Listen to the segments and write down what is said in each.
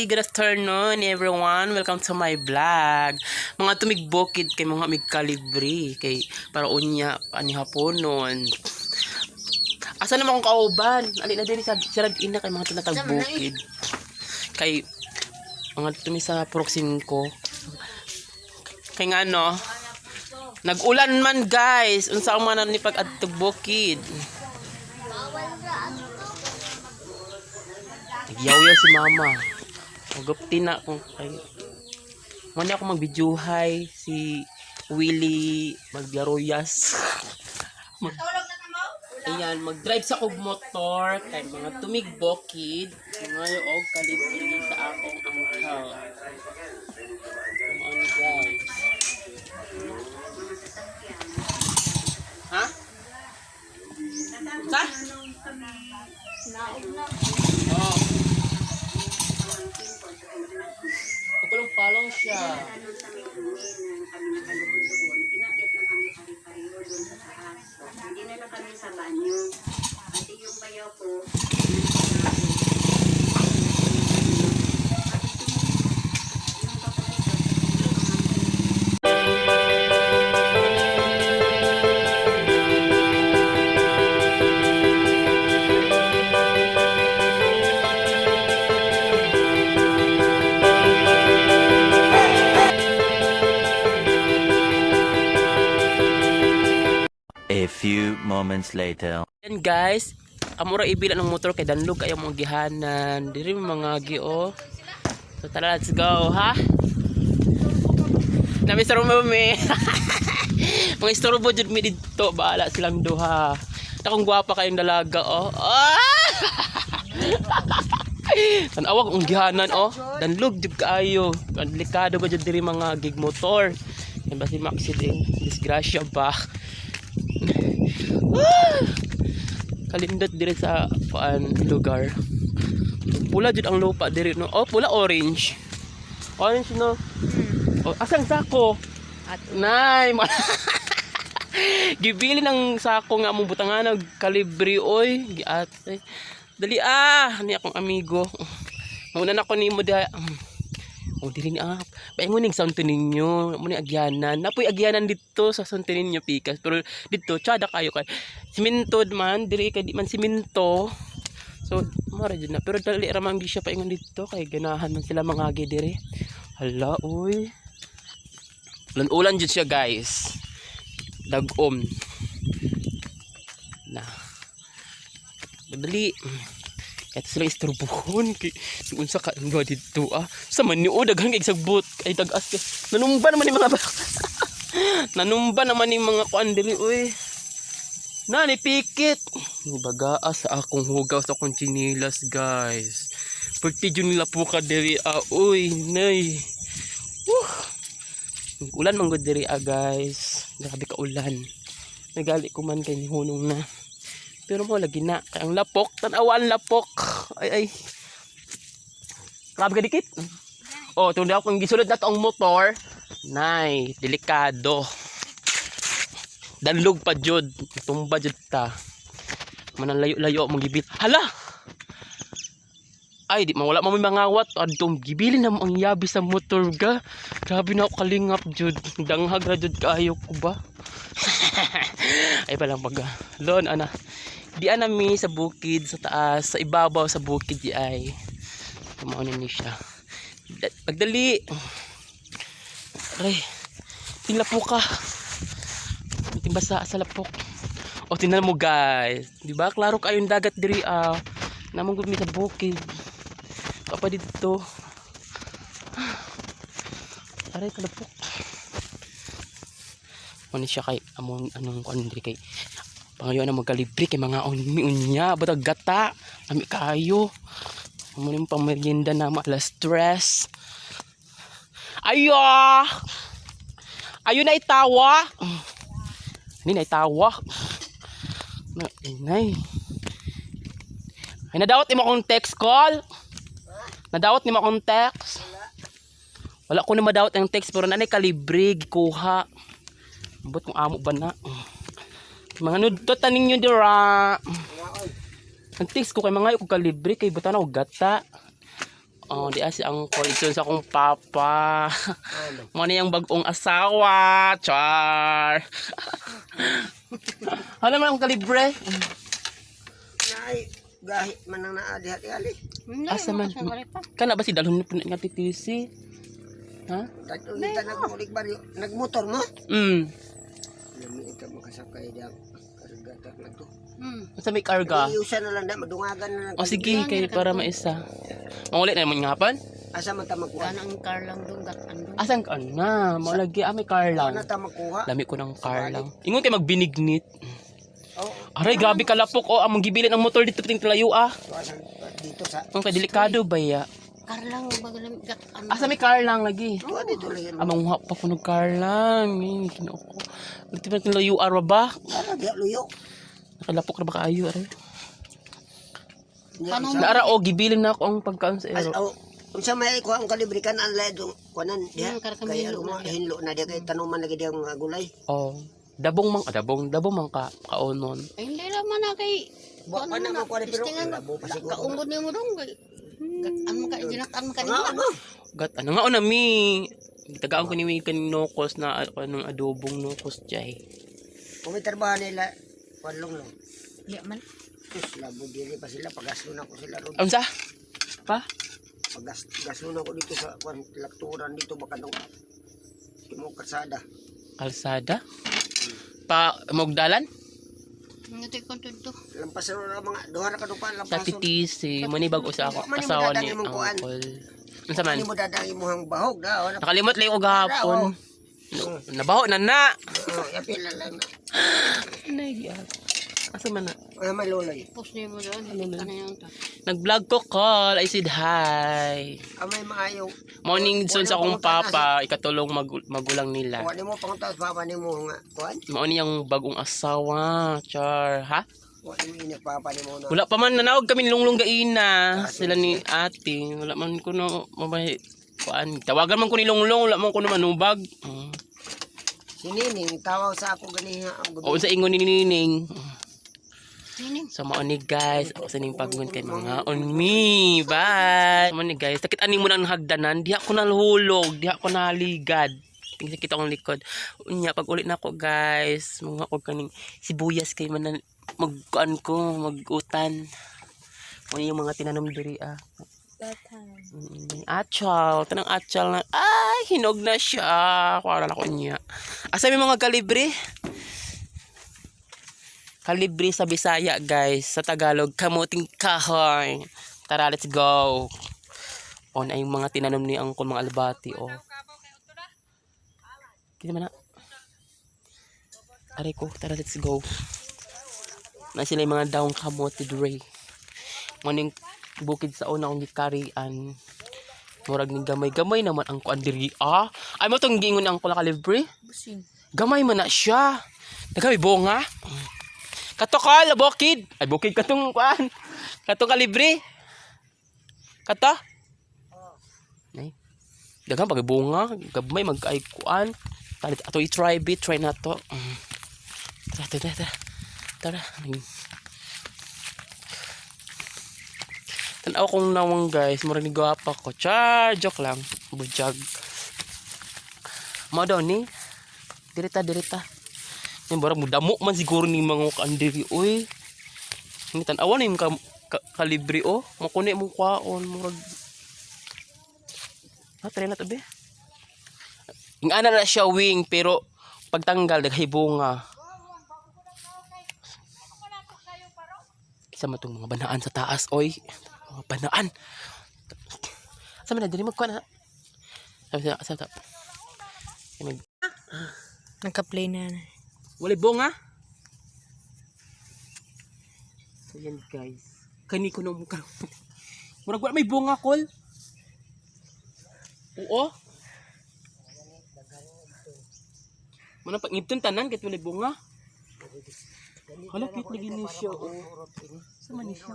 good afternoon everyone. Welcome to my vlog. Mga tumigbokid kay mga migkalibri kay para unya ani haponon. Asa naman kong kauban? Ali na diri sa sirag ina kay mga tinatagbukid. Kay mga tumi sa proxim ko. Kay nga no, nag-ulan man guys. Unsa ang man ni pag-adtog bukid. Nagyaw-yaw si mama. Magupti na kung kay. Muna ako mag-videohay si Willie maglaruyas. Ayan, mag-drive sa kog motor kay mga tumigbokid. Mga og kalibri sa akong angkaw. Come on guys. Ha? Sa? Oh. Palong siya. Hindi na lang kami sa banyo. At yung bayaw ko, A few moments later. Yan guys, amura ibila ng motor kay danlog kayo mga gihanan. Diri mga gio. So tara, let's go, ha? Nami sa rumami. Mga istorbo jud mi dito, baala silang duha. Takong gwapa kayong dalaga, oh. Tanawag ang gihanan, oh. Danlog jud kaayo. Delikado ba jud diri mga gig motor. Yan ba si Maxi din? Disgrasya ba? Kalindot diri sa lugar. Pula jud ang lupa diri no. Oh, pula orange. Orange no. Oh, asang sako? Nay. Gibili ng sako nga among butangan kalibri oy. Giate. Dali ni akong amigo. Muna na ko nimo diha. Oh, diri ni paingon ning sound ninyo. Mo ni agyanan. Napoy agyanan dito sa sound ninyo pikas. Pero dito tsada kayo kay siminto man diri kay di man siminto. So mara jud na. Pero dali ra man siya paingon dito kay ganahan man sila mga agi diri. Hala oy. Ulan jud siya guys. Dagom. Na. Dali. Ito sila istorbohon kay unsa ka nga dito sa man ni daghang kay sagbot ay tagas kay nanumba naman ni mga nanumba naman ni mga kuan dili oy nani pikit ni bagaa sa akong hugaw sa akong chinilas guys perti jud nila po ka diri oy nay ulan man gud diri guys grabe ka ulan nagali ko man kay hunong na. Pero mo lagi na kay ang lapok, tan-awan lapok. Ay. Grabe ka dikit. Oh, tunda ako kung gisulod na to ang motor. Nay, delikado. Danlog pa jud, tumba jud ta. Manang layo-layo mong gibit. Hala. Ay, di mawala mo mga ngawat adtong gibili na mo ang yabi sa motor ga. Grabe na ako kalingap jud. Danghag ra jud kaayo ko ba. Ay palang pag lon ana. Di anami sa bukid sa taas, sa ibabaw sa bukid di ay. Kumaunin ni siya. Pagdali. Aray. Tingla po ka. Timbasa sa lapok. O tingnan mo guys. Di ba? Klaro kayong dagat diri namang gumi sa bukid. Papa dito. Aray kalapok. Ano siya kay among anong kuan diri kay pangayo na magkalibri kay mga unya batag gata ami kayo amo ning pamerienda na alas stress ayo na itawa ni na itawa na inay ay nadawat nimo akong text call nadawat nimo akong text wala ko na madawat ang text pero nanay kalibri gikuha ambot kung amo ba na mga nudtot taning nyo dira. Ang text ko kay mga ko kalibre kay buta na og gata. Oh, di asi ang call ito sa akong papa. Ano? Mo na yung bagong asawa. Char. Ano man ang kalibre? Nay, gahi man ang naadi-hati-ali. Asa man? Kana ba si dalhon ni nga titisi? Ha? Dato kita nagmulig baryo. Nagmotor mo? Lami ito makasakay diyan. Karga na to. Sa may karga. Iusan na lang na madungagan na lang. O sige, kay para maisa. Mangulit na naman nga hapan? Asa man ta makuha? Ang car lang doon, gatando. Asan ka na? Maulagi, may car lang. Ano ta makuha? Lami ko ng car lang. Ingon kay magbinignit. Oh, Aray, grabe kalapok. Oh, among gibilin ang motor dito piting talayo ah. dito sa. Ang delikado ba ya? Car lang, bagalang gatando. Asa may car lang lagi. Oh, dito lang. Amang huwag pa ko ng car lang. Ay, kinuha ko. Dito piting talayo ah ba? Ara di luyo. Nakalapok na ba kaayo? Aray. Paano Naara, oh, gibilin na ako ang pagkaon sa ero. unsa may ko ang kalibrikan ang ledo kunan diha karka kay hinlo ano na hinlo na diha kay tanuman lagi diha mga gulay. Oh. Dabong man ka kaonon. Ay, hindi naman na kay... Wa pa na ko pero labo pa siguro. Kaungod niyo mo dong. Gatano ka, ginatan ka Nga nila. ano? Gat, ano nga o na mi? Tagaan ko ni mi nokos na anong adobong nokos jay. Kung may trabaho nila walong lang. Di man. Tus labo diri pa sila pagaslo na ko sila ron. Unsa? Pa? Pagaslo na ko dito sa kwan lakturan dito baka nung timo kasada. Kalsada? Pa Mogdalan? Ngiti ko to. Lampas na mga duha ra kadto pa Sa lampas. titisi, muni bago sa ako Mani mo asawa ni dadangin mong kuan. Uncle. Unsa man? Hindi mo dadang imong bahog da. Nakalimot lang ko gahapon. Nabaho na na. Oh, yapil na lang. Nagyat. Asa man na? Ay may lolay. Post niyo mo doon. Ano yung ta? Nag-vlog ko call. I said hi. Amay maayo. Morning son sa akong papa, ikatulong magulang nila. Wa nimo pangunta papa nimo nga kuan. Mao ni ang bagong asawa, char, ha? Wa nimo ina papa nimo na. Wala pa man nanawag kami lunglong gaina. Sila ni ate, wala man ko no mabay kuan. Tawagan man ko ni lunglong, wala man ko no manubag. Si Nining tawaw sa ako ganiha ang O sa ingon ni Nining. Nining. So mao ni guys, ako sa ning paggun kay mga on me. Bye. Mao ni guys, takit ani mo nang hagdanan, diha ko nalhulog, diha ko naligad. Tingnan kita ang likod. Unya pag ulit na ako guys, mga ko kaning sibuyas kay man magkuan ko, magutan. Ano yung mga tinanom diri ah. Achal, tanang achal na. Ay, hinog na siya. Kuwala na ko niya. Asa may mga kalibre? Kalibre sa Bisaya guys. Sa Tagalog, kamuting kahoy. Tara, let's go. On ay mga tinanom ni Angkol, mga albati. Oh. Kita man na. Aray ko, tara, let's go. Na sila yung mga daong kamote dre. Maning bukid sa una kong gikarian. Murag ni gamay-gamay naman ang kuan diri. Ah, ay mo tong gingon ang kula kalibre. Busing. Gamay man na siya. Nagay bonga. Kato ka, bukid. Ay bukid katong kuan. Katong kalibre. Kata? Nay. Daghang pag bunga, gamay magkay kuan. Talit ato i-try bit, try na to. Tara. Tara. Tanaw kong nawang guys, murag ni gwapa ko. Char, joke lang. Bujag. Mo daw ni. Dirita. Yung barang mo damo man siguro ni mga kandiri oy. Ni tan-awan ni kalibre oh. Makune mo kwaon murag. Try na to be. Ingana na siya wing pero pagtanggal daghay bunga. Isa man tong mga banaan sa taas oy. Mga banaan. Sa man diri magkuan na. Sa top. Nagka-play na. Wala bunga. So yan guys. Kani ko nung murag wala may bunga kol. Oo. Mana pag ngipton tanan ket wala bunga. Hala cute lagi ni siya. Oh. Sa man ni siya.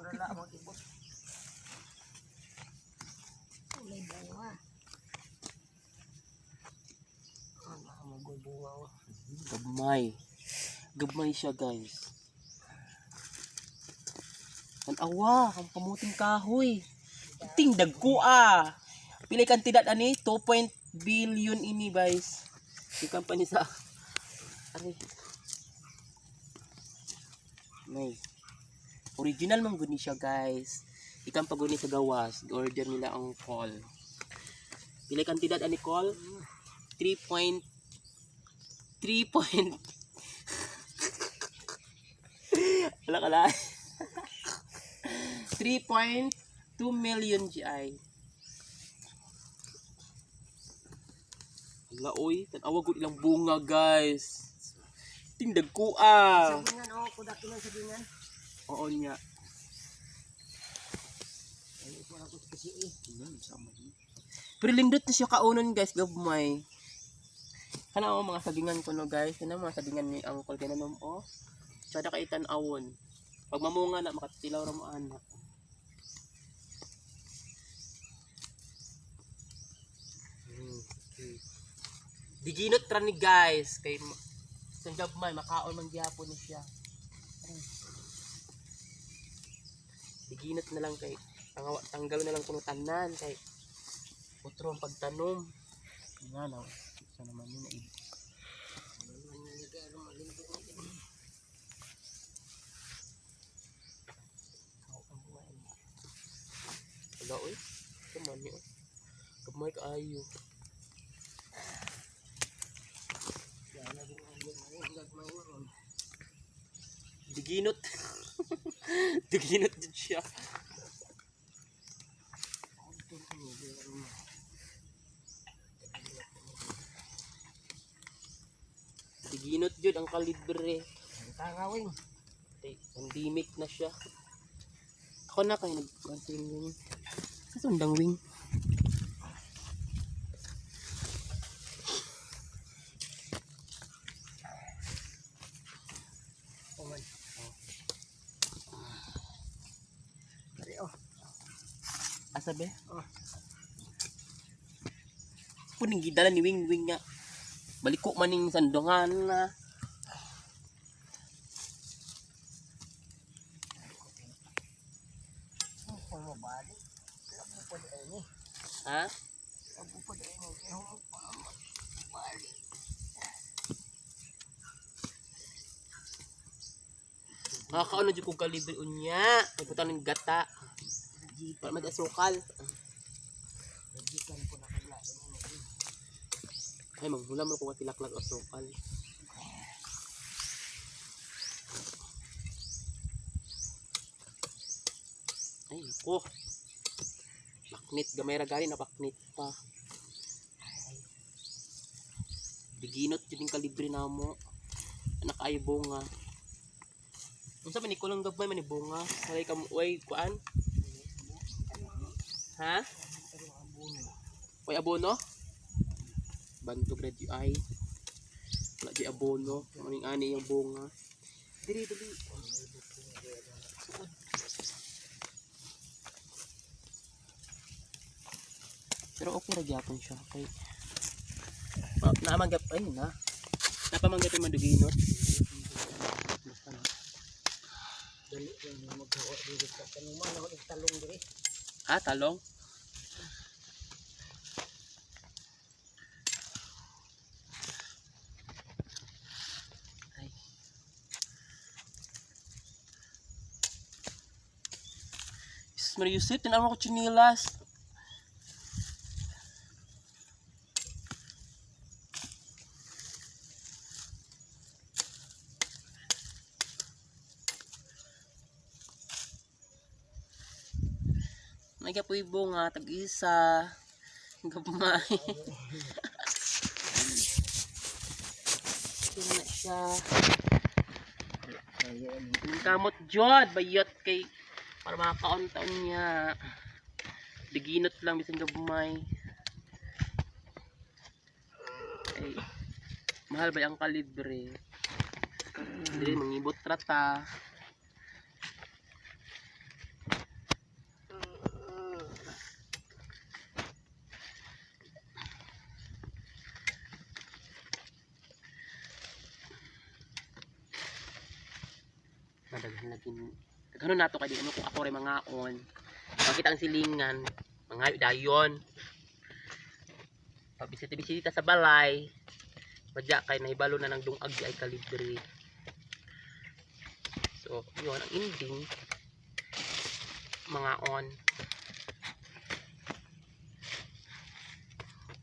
Gabmay siya guys. Ang awa, ang kamuting kahoy. Tingdag ko Pili kantidad ani 2 billion ini guys. Yung company sa ari. May original man guni siya guys. Ikan paguni sa gawas, order nila ang call. Pili kantidad ani call 3. Ala 3.2 million GI. Wala oy, tanawa gud ilang bunga guys. Tingdag ko Sabingan ako, kudak ilang sabingan. Oo niya. Ay, ito ako kasi Sama din. Pero lindot na siya kaunon guys, gabmay. Kana mga sagingan ko no guys, kana mga sagingan ni Uncle kananom Tsada kay tan-awon. Pag mamunga na makatilaw ra mo ana. Diginot ra ni guys kay sa gabmay makaon man gyapon ni siya. Diginot na lang kay tanggal na lang kuno tanan kay utro ang pagtanom. Nga na, sa naman yun na wala oy, kaman yun. Kamay kaayo. Diginot. Diginot din siya. Diginot jud ang kalibre. tangawing. Pandemic na siya. Ako na kayo nag-contain yun. Sa sundang wing. Asabe? Puning gidala ni Wing Wing nga. Baliko maning sandungan na. Ha? Nakakaano dyan kong kalibre unya. Nagputan ng gata. Para mag-asukal. Ay, manghula mo kung tilaklag asukal. Ay, naku. Paknit. Gamay ragari na paknit pa. Diginot yun yung kalibre na mo. Anak ay bunga. Kung sa manikulong gabay manibunga. Walay ka mo. Uy, kuan? Ha? Uy, abono? Banto grade UI. Wala di abono. Maning ani yung bunga. Dili. Pero okay ra gyapon siya. Okay. Naamanggap ay na. Napamanggap yung maduginot. Dali lang magkawa dito sa kanuma na ako talong diri. Talong? Ay. Jesus Maria Yusip, tinawa ko chinilas. May kapoy bunga, tag-isa. Gabmay. Ito na siya. Yung kamot jod, bayot kay para makakaon-taon niya. Diginot lang, bisang gabmay. Ay, mahal ba yung kalibre? Hindi, mangibot trata. Nadaghan lagi. Gano'n nato kay di ano kung ako rin mangaon. Makita ang silingan. Mga dayon. Pabisita-bisita sa balay. Padya kay nahibalo na ng dungag ay kalibre. So, yun ang ending. Mga on.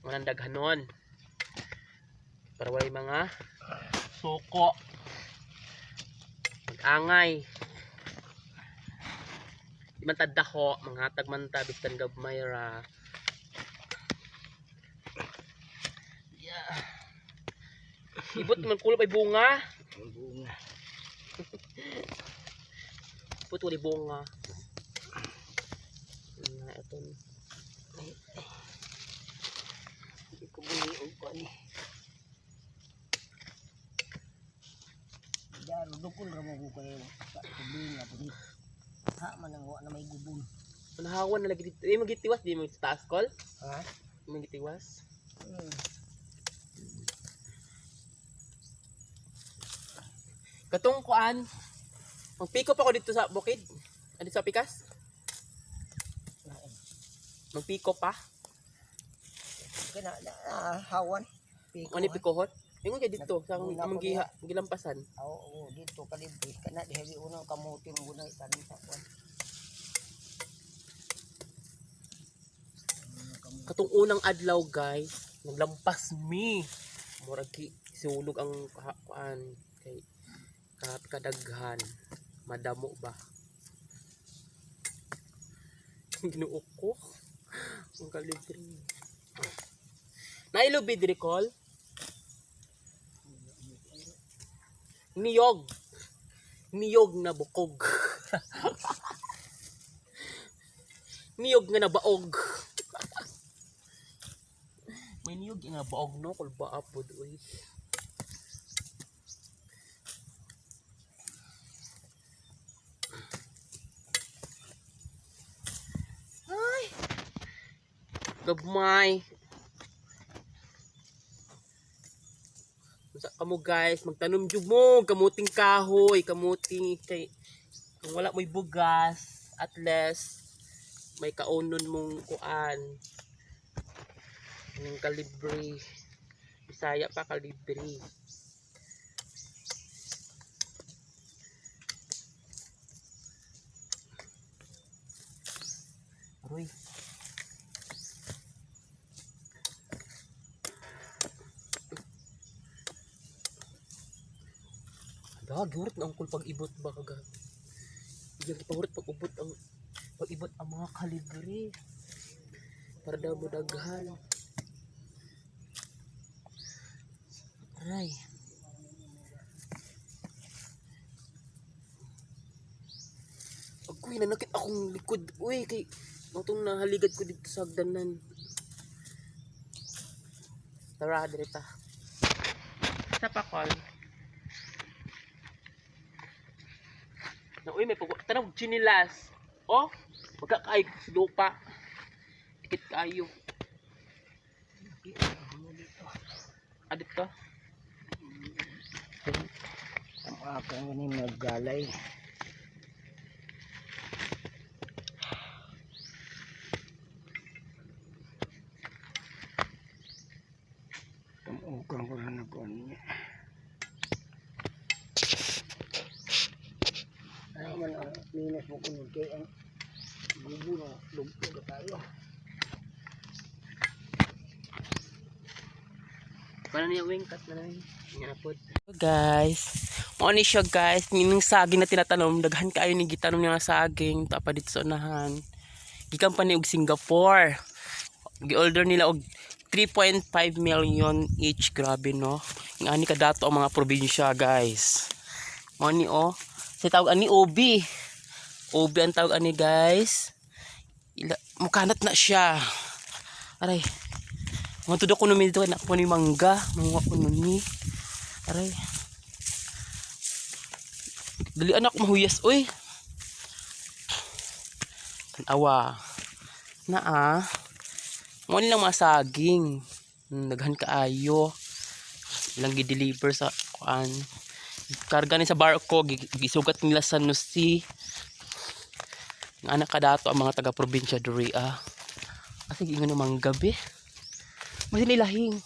Walang daghanon. Para walay mga suko. Mag-angay. Di man tadako, mga hatag man ta bisan gabmay ra. Yeah. Ibot man kulop ay bunga. Bunga. Ibot wali bunga. Na ito. Hindi ko buniog ko ni. Daro dukol ra mo ko kayo sa tubig nga pudi. Ha man ang wa na may gubon. Nahawan na lagi dito. Eh magitiwas di mo sa taas call? Ha? Magitiwas. Katong kuan. Magpick up ako dito sa bukid. Dito sa pikas. Magpick up pa. Kana hawan. Ano pikohot? Ingon kay dito sa among gilampasan. Oo, dito kalibre kana diha unang kamuti mo gunay tanin sa kuan. Katong unang adlaw guys, naglampas mi. Murag sulog ang kuan kay kadaghan. Madamo ba? Ginuok ko. Ang kalibre. Nailubid recall. Niyog. Niyog na bukog. Niyog nga nabaog. May niyog nga baog no kul ba apod uy. Ay. Gabmay. Sa kamo guys, magtanom jud mo kamuting kahoy, kamuting kay kung wala mo'y bugas, at least may kaunon mong kuan. Yung kalibre. Bisaya pa kalibre. Aroy. Gagurot na ang kul pag-ibot ba kagad. Yung ipahurot pag-ubot ang pag-ibot ang mga kalibre. Para daw mo daghan. Aray. Agoy, nanakit akong likod. Uy, kay itong nahaligad ko dito sa hagdanan. Tara, direta. Sa pakol. Na uy, may tanong chinilas. Oh, magkakaay lupa. Tikit kayo. Adit ka? Ang akang ni naggalay. Tamukan ko na kuan niya. Ay man minus mo kuno kay ang gubo na lugto ka tayo. Paano niya wingkat na lang? Nga guys, mo ni siya guys, minung saging na tinatanom, daghan kaayo ni gitanom niya nga saging, tapa dito sa unahan. Gikan pa ni og Singapore. Gi-order nila og 3.5 million each, grabe no. Ngani ka dato ang mga probinsya guys. Mo ni oh, sa tawag ani Obi. Obi ang tawag ani guys. Mukanat na siya. Aray. Mga tudok ko namin dito, anak ko ni mangga. Mga ko ni. Aray. Dali anak mahuyas, uy. Tanawa. Naa. Mo nilang masaging. Daghan kaayo. Ilang gi-deliver sa kuan. Karga ni sa barko, gisugat nila sa Nusi. Nga anak ka dato ang mga taga-probinsya diri Kasi ingon namang gabi. Masinilahing.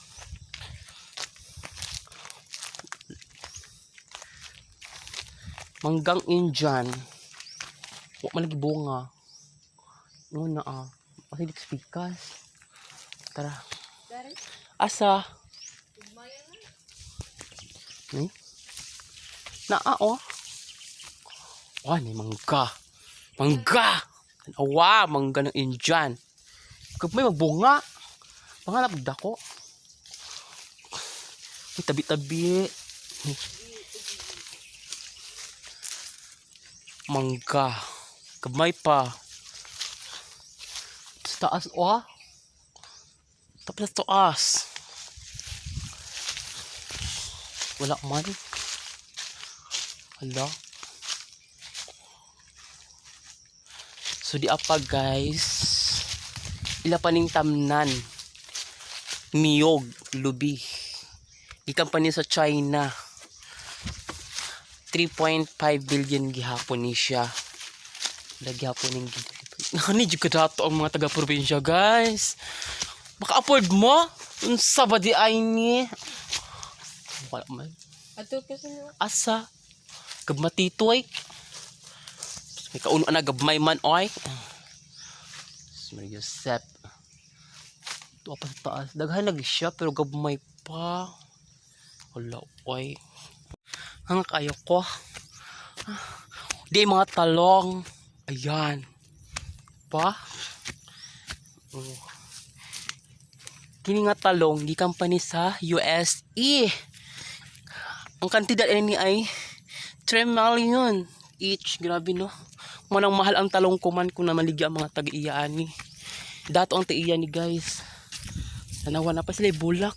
Manggang Indian. Wa man lagi bunga. Ingon na Kasi pikas. Tara. Asa? Ni? Ni mangga. Mangga! Mangga ng Indian. Kung may magbunga. Pangalap dako. May tabi-tabi. Mangga. Kamay pa. Sa taas, Tapos sa taas. Wala man. Hala. So di apa guys. Ila paning tamnan. Niyog, lubi. Ikan pa niya sa China. 3.5 billion gihapon ni siya. Gihapon ning Nani juga dato ang mga taga-probinsya guys. Baka afford mo? Unsa ba di ay ni? Wala man. Asa? Gabmatitoy. May kauno na gabmay man oy. Mario Sep. Ito pa sa taas. Daghan lagi siya pero gabmay pa. Wala oy. Hanga kayo ko. Di mga talong. Ayan. Pa. Kini nga talong gikan pa ni sa USE. Ang kantidad ni ay 3 million each. Grabe no. Manang mahal ang talong kuman kung na maligya ang mga tag-iyaan ni. Dato ang tag-iyaan ni guys. Tanawa na pa sila bulak.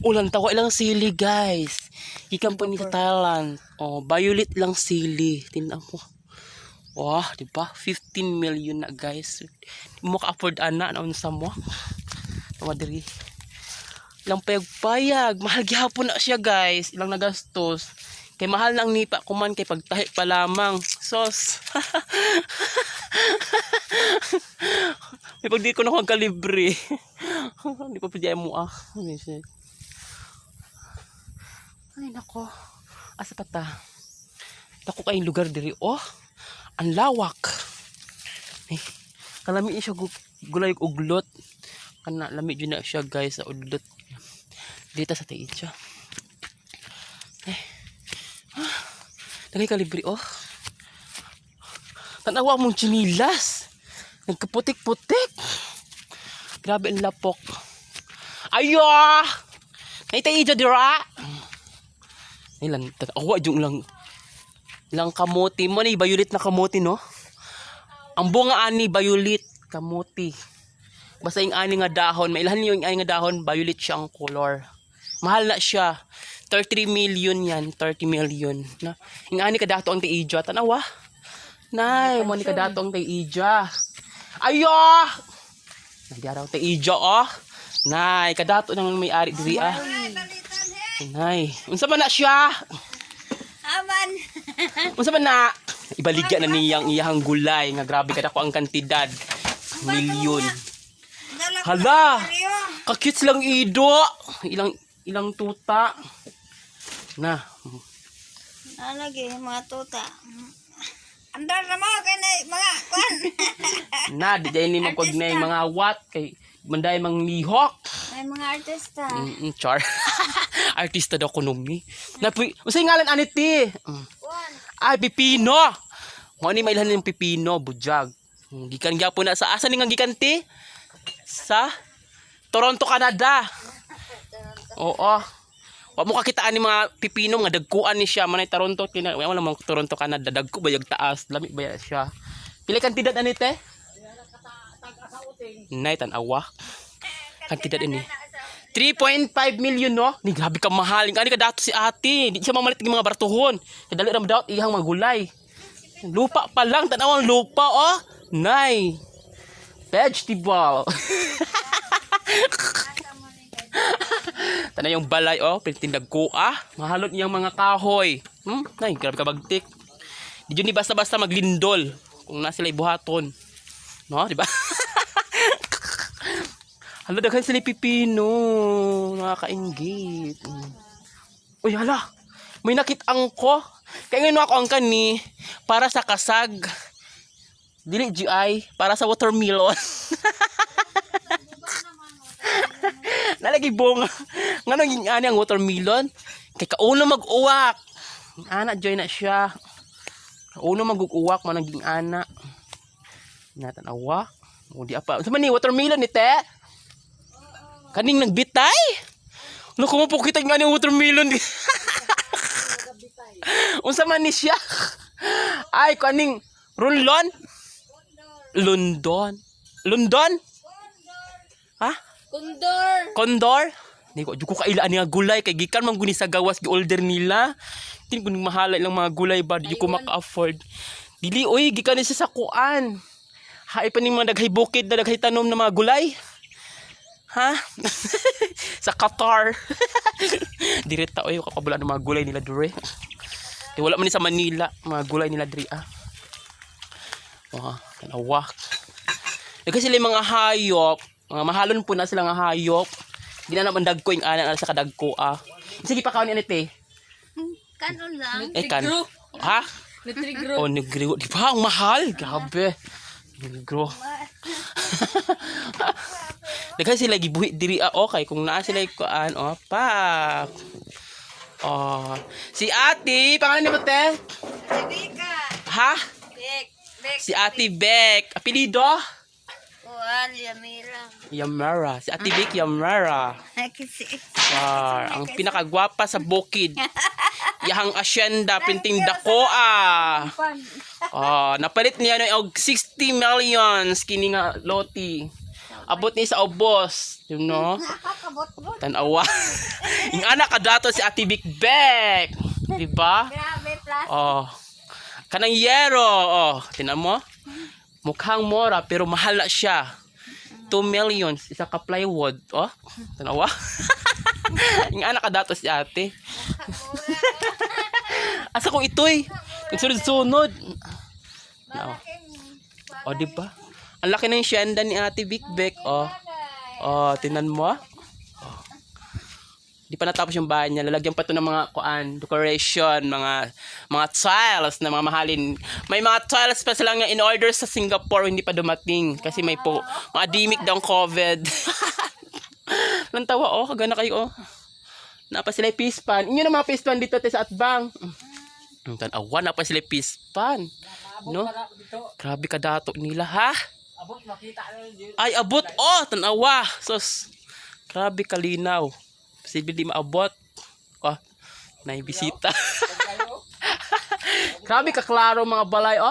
Ulan tawa ilang sili guys. Ikan po ni sa Thailand. Violet lang sili. Tingnan mo. Wah, di ba? 15 million na guys. Di mo ka-afford ana na unsa mo. Tama diri. Ilang payag-payag. Mahal gihapon na siya guys. Ilang nagastos. Kay mahal nang nipa kuman kay pagtahi pa lamang. Sos. May pag di ko na kong kalibre. Hindi pa pwede mo Ay nako. Asa pa ta? Dako kayong lugar diri. Ang lawak. Kalami siya gulay uglot. Kana lami jud na siya guys sa udlot. Dito sa tiid siya. Dagay kalibre Tanawa mong chinilas. Nagkaputik-putik. Grabe ang lapok. Ayo! Naitay dyan dira. Ilan, tanawa yung lang kamote mo ni violet na kamote no. Ang bunga ani violet kamote. Basta yung ani nga dahon, mailan yung ani nga dahon, violet siya ang color. Mahal na siya. 33 million yan, 30 million. Na, yung ani ka dato ang tiidya. Tanawa. Nay, mo ni ka dato ang tiidya. Ayo! Nagyaraw tiidya Nay, kadato nang may-ari diri Nay, unsa man na siya? Aman. Unsa man na? Ibaligya na niyang iyahang gulay nga grabe kadako ang kantidad. Milyon. Hala! Kakits lang ido. Ilang tuta. Na. Lagi mga tuta. Andar na mo kay mga kwan. Na, di dahil ni magkognay mga wat kay manday mang lihok. May mga artista. Char. Artista daw kunomi. Na usay ngalan aniti. Ay pipino. Mo ni mailhan yung pipino bujag. Gikan gyapon na sa asa ni nga gikan ti? Sa Toronto, Canada. Oo. Wa mo kakitaan ni mga pipino nga dagkuan ni siya manay Toronto wala man Toronto, Canada dagko bayag taas lami ba siya. Pila kantidad ani te? Nay tan-awa. Kantidad ini 3.5 million no. Ni grabe ka mahal. Ani ka dato si ate. Di siya mamalit ng mga bartuhon. Kadali ra daot iyang mga gulay. Lupa pa lang tan-awang lupa Nay. Vegetable. Tanay yung balay pintindag ko mahalot niyang mga kahoy. Nay, grabe ka bagtik. Di yun ni basta-basta maglindol. kung na sila ibuhaton. No, di ba? Hala, daghan sila pipino. Nakakainggit. Uy, hala. May nakitang ko. Kaya ngayon ako ang kani para sa kasag. Dili GI para sa watermelon. Nalagi bunga. Ngano yung ani ang watermelon? Kay kauno mag-uwak. Ana joy na siya. Kauno mag-uwak man naging ana. Natanawa. O di apa. Sa man ni watermelon ni te? Kaning nagbitay? Ano ko mo po kita nga ni watermelon? Unsa man ni siya? Ay kaning runlon? London. London? Ha? Condor? Di ko kailaan nga gulay kay gikan man guni sa gawas gi order nila. Tin kuning mahala lang mga gulay ba di ko maka-afford. Dili oy gikan ni sa kuan. Hay pa ning mga daghay bukid na daghay tanom na mga gulay. Ha? Sa Qatar. Direta oy kakabula ng mga gulay nila dire. Di wala man ni sa Manila mga gulay nila dire ah. Wah, kanawak. Kasi sila mga hayop, mga mahalon po na sila nga hayop. Di na naman dagko yung anan sa kadagko ah. Sige pa kaon ni te. Kanon lang. Kan. Ha? Negro. Oh, negro. Di ba ang mahal? Grabe. Negro. Daghan sila gibuhi diri okay kung naa sila kuan pa. Oh, si Ate, pangalan ni mo te? Beka. Ha? Bek. Si Ate Beck. Apelido? Kuan, Yamira. Yamara. Si Ate Beck Yamara. Kasi. Ang pinakagwapa sa bukid. Yahang asyenda pinting dako ah. Napalit niya og 60 millions kini nga loti. Abot ni sa ubos, you know. Tanawa. Yung anak kadato si Ate Beck Beck. Di ba? Grabe, plus. Kanang yero. Tinan mo? Mukhang mora pero mahal na siya. 2 millions isa ka plywood. Tanawa. Yung anak kadato si ate. Asa ko itoy? Nagsunod-sunod. Di ba? Ang laki ng syenda ni Ate Beck Beck. Tinan mo. Di pa natapos yung bahay niya. Lalagyan pa to ng mga decoration, mga tiles na mga mahalin. May mga tiles pa sila nga in order sa Singapore, hindi pa dumating kasi may mga dimik daw COVID. Lantawa kagana kayo Napa sila pispan. Inyo na mga pispan dito sa Atbang. Tanawa na pa sila pispan. No? Grabe ka dato nila ha. Abot makita na. Ay abot tanawa. Sos. Grabe kalinaw. Posible di maabot. Naibisita. Grabe ka klaro mga balay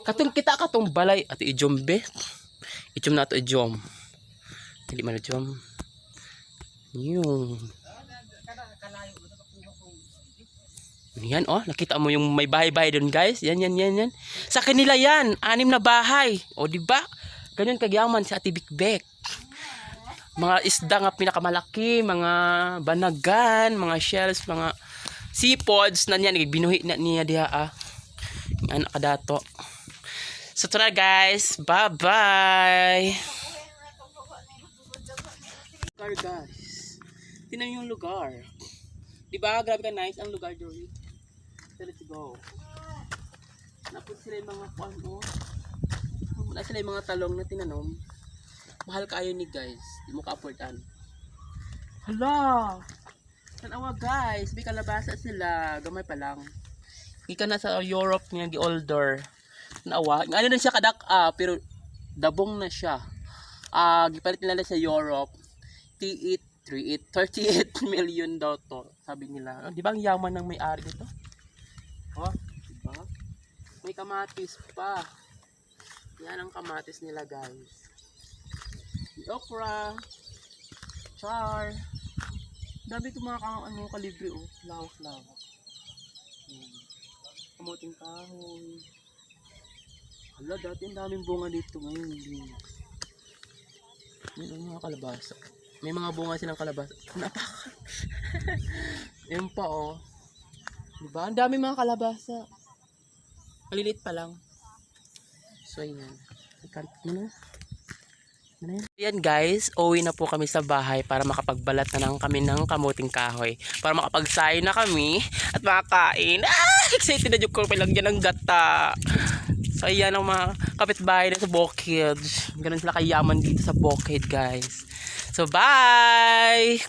Katong kita katong balay ato ijombe. Ijom na to ijom. Hindi man ijom. Yung. Yan nakita mo yung may bahay-bahay doon guys. Yan. Sa kanila yan, 6 na bahay. Di ba? Ganyan kagyaman si Ate Beck Beck. Mga isda nga pinakamalaki, mga banagan, mga shells, mga seafods na niya, binuhi na niya diha Anak kadato. So tara guys, bye-bye. Lugar guys. Tingnan yung lugar. Diba? Grabe ka nice ang lugar doon. So let's go. Napot sila yung mga wala sila yung mga talong na tinanom. Mahal kayo ni guys. Di mo ka-affordan. Hala! Tanawa guys. May kalabasa sila. Gamay pa lang. Ika na sa Europe niya gi-older. Tanawa. Ano na siya kadak pero dabong na siya. Gipalit nila sa Europe. 38 million daw to. Sabi nila. Di ba ang yaman ng may-ari dito? Diba? May kamatis pa. Yan ang kamatis nila guys. Okra, char, dami ko mga kalibre lawak-lawak. Kamuting kahoy. Hala, dati ang daming bunga dito ngayon. May mga kalabasa. May mga bunga silang kalabasa. Napaka. Yan pa diba? Ang dami mga kalabasa. Maliliit pa lang. So, ayan. Ikat mo na. Ayan guys, uwi na po kami sa bahay para makapagbalat na lang kami ng kamuting kahoy. Para makapagsain na kami at makakain. Excited na ko lang dyan ng gata. So ayan ang mga kapitbahay na sa Bukid. Ganun sila kayaman dito sa Bukid guys. So bye!